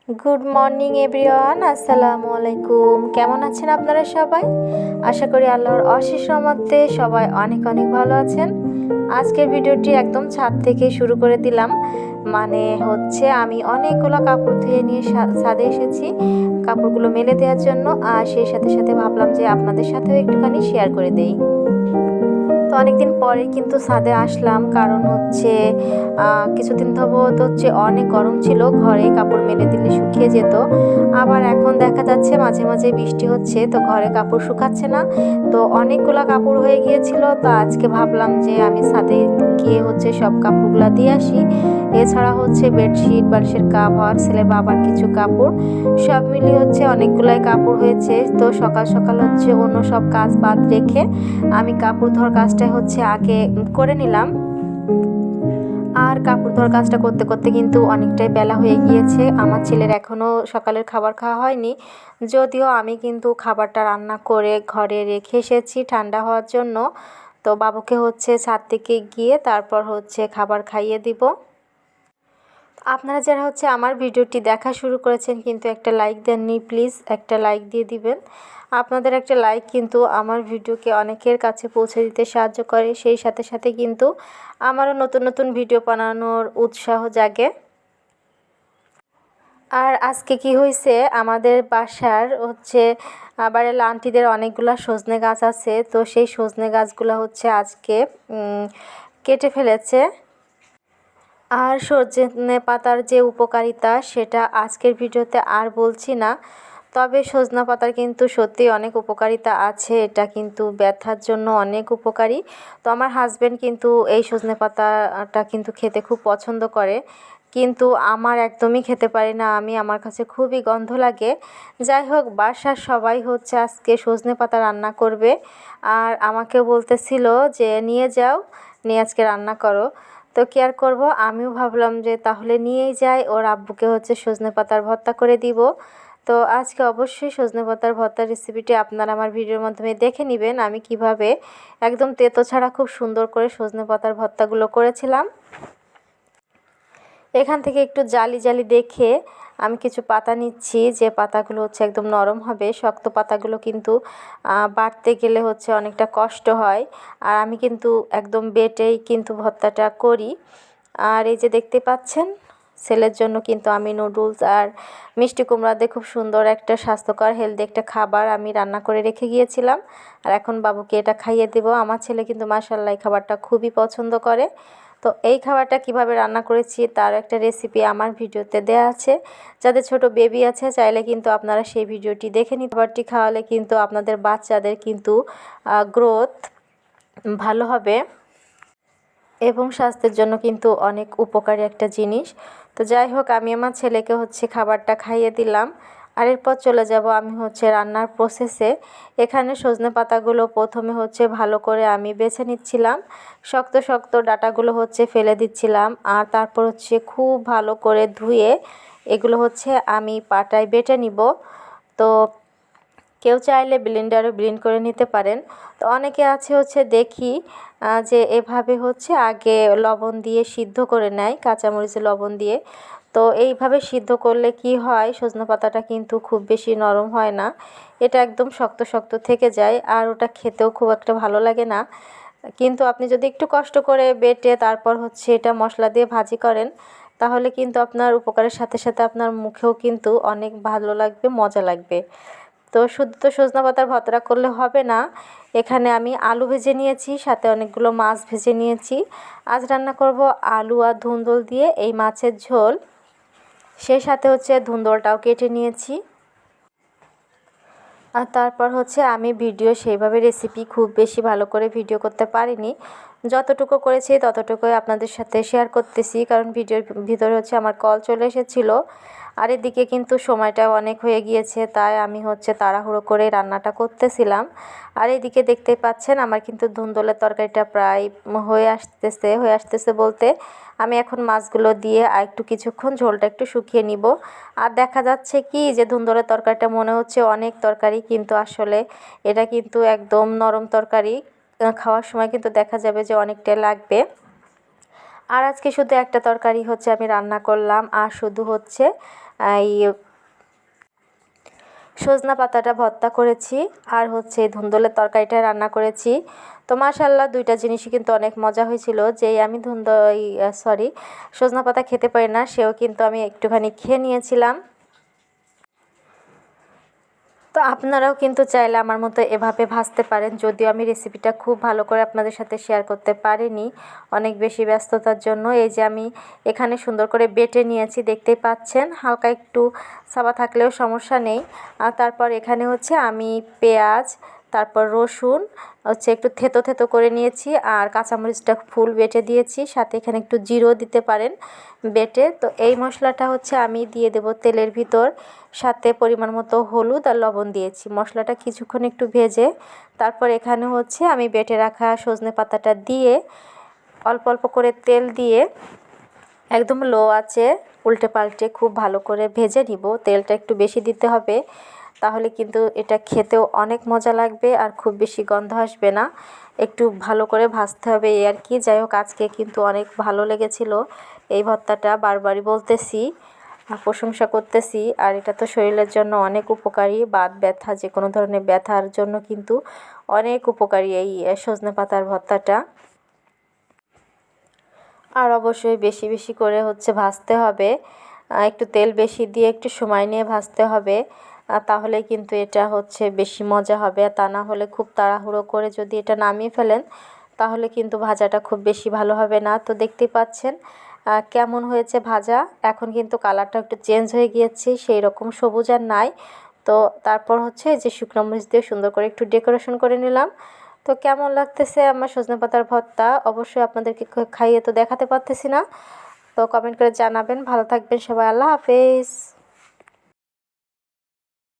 Good morning everyone, আসসালামু আলাইকুম। কেমন আছেন আপনারা সবাই? আশা করি আল্লাহর অশেষ রহমতে সবাই অনেক অনেক ভালো আছেন। আজকের ভিডিওটি একদম ছাদ থেকে শুরু করে দিলাম। আমি অনেকগুলো কাপড় ধুয়ে নিয়ে ছাদে এসেছি কাপড়গুলো মেলে দেওয়ার জন্য, আর সেই সাথে সাথে ভাবলাম যে আপনাদের সাথেও একটুখানি শেয়ার করে দেই। তো অনেকদিন পরে কিন্তু ছাদে আসলাম, কারণ কিছুদিন তো অনেক গরম ছিল, ঘরে কাপড় মেলে দিলে শুকিয়ে যেত। আবার এখন দেখা যাচ্ছে মাঝে মাঝে বৃষ্টি হচ্ছে, তো ঘরে কাপড় শুকাচ্ছে না। তো অনেকগুলো কাপড় হয়ে গিয়েছিল, তো আজকে ভাবলাম যে আমি ছাদে গিয়ে সব কাপড়গুলো দিয়ে আসি। এছাড়া বেডশিট, বালিশের কাভার, ছেলের বাবার কিছু কাপড়, সব মিলিয়ে অনেকগুলাই কাপড় হয়েছে। তো সকাল সকাল অন্য সব কাজ বাদ রেখে আমি কাপড় ধোয়ার কাজটা আগে করে নিলাম। আর কাপড় ধোয়ার কাজটা করতে করতে কিন্তু অনেকটাই বেলা হয়ে গিয়েছে। আমার ছেলের এখনও সকালের খাবার খাওয়া হয়নি, যদিও আমি কিন্তু খাবারটা রান্না করে ঘরে রেখে এসেছি ঠান্ডা হওয়ার জন্য। তো বাবুকে ছাদ থেকে গিয়ে তারপর খাবার খাইয়ে দিব। আপনারা যারা আমার ভিডিওটি দেখা শুরু করেছেন কিন্তু একটা লাইক দেননি, প্লিজ একটা লাইক দিয়ে দিবেন। আপনাদের একটা লাইক কিন্তু আমার ভিডিওকে অনেকের কাছে পৌঁছে দিতে সাহায্য করে, সেই সাথে সাথে কিন্তু আমারও নতুন নতুন ভিডিও বানানোর উৎসাহ জাগে। আর আজকে কি হয়েছে, আমাদের বাসার বাড়ির আন্টিদের অনেকগুলো সজনে গাছ আছে, তো সেই সজনে গাছগুলো আজকে কেটে ফেলেছে। আর সজনে পাতার যে উপকারিতা সেটা আজকের ভিডিওতে আর বলছি না, তবে সজনা পাতার কিন্তু সত্যি অনেক উপকারিতা আছে, এটা কিন্তু ব্যথার জন্য অনেক উপকারী। তো আমার হাজব্যান্ড কিন্তু এই সজনে পাতাটা কিন্তু খেতে খুব পছন্দ করে, কিন্তু আমার একদমই খেতে পারি না আমি, আমার কাছে খুবই গন্ধ লাগে। যাই হোক, বাসার সবাই আজকে সজনে পাতা রান্না করবে, আর আমাকে বলতেছিল যে নিয়ে যাও, নিয়ে আজকে রান্না করো। তো কি আর করবো, আমিও ভাবলাম যে তাহলে নিয়েই যাই, ওর আব্বুকে সজনে পাতার ভর্তা করে দিব। তো আজকে অবশ্যই সজনে পাতার ভর্তার রেসিপিটি আপনারা আমার ভিডিওর মাধ্যমে দেখে নেবেন, আমি কিভাবে একদম তেতো ছাড়া খুব সুন্দর করে সজনে পাতার ভর্তাগুলো করেছিলাম। এখান থেকে একটু জালি জালি দেখে আমি কিছু পাতা নিচ্ছি, যে পাতাগুলো একদম নরম হবে। শক্ত পাতাগুলো কিন্তু বাটতে গেলে অনেকটা কষ্ট হয়, আর আমি কিন্তু একদম বেটেই কিন্তু ভর্তাটা করি। আর এই যে দেখতে পাচ্ছেন, ছেলের জন্য কিন্তু আমি নুডলস আর মিষ্টি কুমড়া দিয়ে খুব সুন্দর একটা স্বাস্থ্যকর হেলদি একটা খাবার আমি রান্না করে রেখে গিয়েছিলাম, আর এখন বাবুকে এটা খাইয়ে দেব। আমার ছেলে কিন্তু মাশাআল্লাহ এই খাবারটা খুবই পছন্দ করে। তো এই খাবারটা কিভাবে রান্না করেছি তার একটা রেসিপি আমার ভিডিওতে দেওয়া আছে, যাদের ছোট বেবি আছে চাইলে কিন্তু আপনারা সেই ভিডিওটি দেখে নিতে। খাবারটি খাওয়ালে কিন্তু আপনাদের বাচ্চাদের কিন্তু গ্রোথ ভালো হবে এবং স্বাস্থ্যের জন্য কিন্তু অনেক উপকারী একটা জিনিস। তো যাই হোক, আমি আমার ছেলেকে খাবারটা খাইয়ে দিলাম, আর এরপর চলে যাব আমি রান্নার প্রসেসে। এখানে সজনে পাতাগুলো প্রথমে ভালো করে আমি বেছে নিচ্ছিলাম, শক্ত শক্ত ডাঁটাগুলো ফেলে দিচ্ছিলাম, আর তারপর খুব ভালো করে ধুয়ে এগুলো আমি পাটায় বেটে নিব। তো কেউ চাইলে ব্লেন্ডারে ব্লেন্ড করে নিতে পারেন। তো অনেকে আছে দেখি যে এভাবে আগে লবণ দিয়ে সিদ্ধ করে নেয়, কাঁচামরিচে লবণ দিয়ে। তো এইভাবে সিদ্ধ করলে কি হয়, সজনে পাতাটা কিন্তু খুব বেশি নরম হয় না, এটা একদম শক্ত শক্ত থেকে যায়, আর ওটা খেতেও খুব একটা ভালো লাগে না। কিন্তু আপনি যদি একটু কষ্ট করে বেটে তারপর এটা মশলা দিয়ে ভাজি করেন, তাহলে কিন্তু আপনার উপকারের সাথে সাথে আপনার মুখেও কিন্তু অনেক ভালো লাগবে, মজা লাগবে। তো শুধু তো সজনা পাতার ভর্তা করলে হবে না, এখানে আমি আলু ভেজে নিয়েছি, সাথে অনেকগুলো মাছ ভেজে নিয়েছি। আজ রান্না করব আলু আর ধুন্দুল দিয়ে এই মাছের ঝোল, সেই সাথে ধুন্দুলটাও কেটে নিয়েছি। আর তারপর আমি ভিডিও সেইভাবে রেসিপি খুব বেশি ভালো করে ভিডিও করতে পারিনি, যতটুকু করেছি ততটুকুই আপনাদের সাথে শেয়ার করতেছি, কারণ ভিডিওর ভিতরে আমার কল চলে এসেছিলো। আর এদিকে কিন্তু সময়টা অনেক হয়ে গিয়েছে, তাই আমি তাড়াহুড়ো করে রান্নাটা করতেছিলাম। আর এদিকে দেখতে পাচ্ছেন আমার কিন্তু ধুন্দুলের তরকারিটা প্রায় হয়ে আসতেছে বলতে আমি এখন মাছগুলো দিয়ে আর একটু কিছুক্ষণ ঝোলটা একটু শুকিয়ে নিব। আর দেখা যাচ্ছে কি যে ধুন্দুলের তরকারিটা মনে হচ্ছে অনেক তরকারি, কিন্তু আসলে এটা কিন্তু একদম নরম তরকারি, খাওয়ার সময় কিন্তু দেখা যাবে যে অনেকটাই লাগবে। আর আজকে শুধু একটা তরকারি আমি রান্না করলাম, আর শুধু এই সজনা পাতাটা ভর্তা করেছি আর হচ্ছে ধুন্দুলের তরকারিটা রান্না করেছি। তো মাশাআল্লাহ দুইটা জিনিসই কিন্তু অনেক মজা হয়েছিল। যেই আমি সজনা পাতা খেতে পারি না, সেও কিন্তু আমি একটুখানি খেয়ে নিয়েছিলাম। তো আপনারাও কিন্তু চাইলে আমার মতো এভাবে ভাজতে পারেন, যদিও আমি রেসিপিটা খুব ভালো করে আপনাদের সাথে শেয়ার করতে পারিনি অনেক বেশি ব্যস্ততার জন্য। এই যে আমি এখানে সুন্দর করে বেটে নিয়েছি, দেখতেই পাচ্ছেন, হালকা একটু সাবা থাকলেও সমস্যা নেই। আর তারপর এখানে হচ্ছে আমি পেঁয়াজ, তারপর রসুন হচ্ছে একটু থেতো থেতো করে নিয়েছি, আর কাঁচামরিচটা ফুল বেটে দিয়েছি, সাথে এখানে একটু জিরো দিতে পারেন বেটে। তো এই মশলাটা হচ্ছে আমি দিয়ে দেব তেলের ভিতর, সাথে পরিমাণ মতো হলুদ আর লবণ দিয়েছি। মশলাটা কিছুক্ষণ একটু ভেজে তারপর এখানে হচ্ছে আমি বেটে রাখা সজনে পাতাটা দিয়ে অল্প অল্প করে তেল দিয়ে একদম লো আঁচে উল্টে পাল্টে খুব ভালো করে ভেজে নিব। তেলটা একটু বেশি দিতে হবে, তাহলে কিন্তু এটা খেতেও অনেক মজা লাগবে আর খুব বেশি গন্ধ আসবে না। একটু ভালো করে ভাজতে হবে এই আর কি। যাই হোক, আজকে কিন্তু অনেক ভালো লেগেছিল এই ভর্তাটা, বারবারই বলতেছি, প্রশংসা করতেছি। আর এটা তো শরীরের জন্য অনেক উপকারী, বাত ব্যথা, যে কোনো ধরনের ব্যথার জন্য কিন্তু অনেক উপকারী এই সজনে পাতার ভর্তাটা। আর অবশ্যই বেশি বেশি করে হচ্ছে ভাজতে হবে, একটু তেল বেশি দিয়ে একটু সময় নিয়ে ভাজতে হবে, তাহলে কিন্তু এটা হচ্ছে বেশি মজা হবে। আর তা না হলে খুব তাড়াহুড়ো করে যদি এটা নামিয়ে ফেলেন, তাহলে কিন্তু ভাজাটা খুব বেশি ভালো হবে না। তো দেখতেই পাচ্ছেন কেমন হয়েছে ভাজা। এখন কিন্তু কালারটা একটু চেঞ্জ হয়ে গিয়েছে, সেই রকম সবুজ আর নাই। তো তারপর হচ্ছে যে শুকনো মরিচ দিয়ে সুন্দর করে একটু ডেকোরেশন করে নিলাম। তো কেমন লাগতেছে আমার সজনে পাতার ভর্তা, অবশ্যই আপনাদেরকে খাইয়ে তো দেখাতে পারতেছি না। তো কমেন্ট করে জানাবেন। ভালো থাকবেন সবাই, আল্লাহ হাফেজ।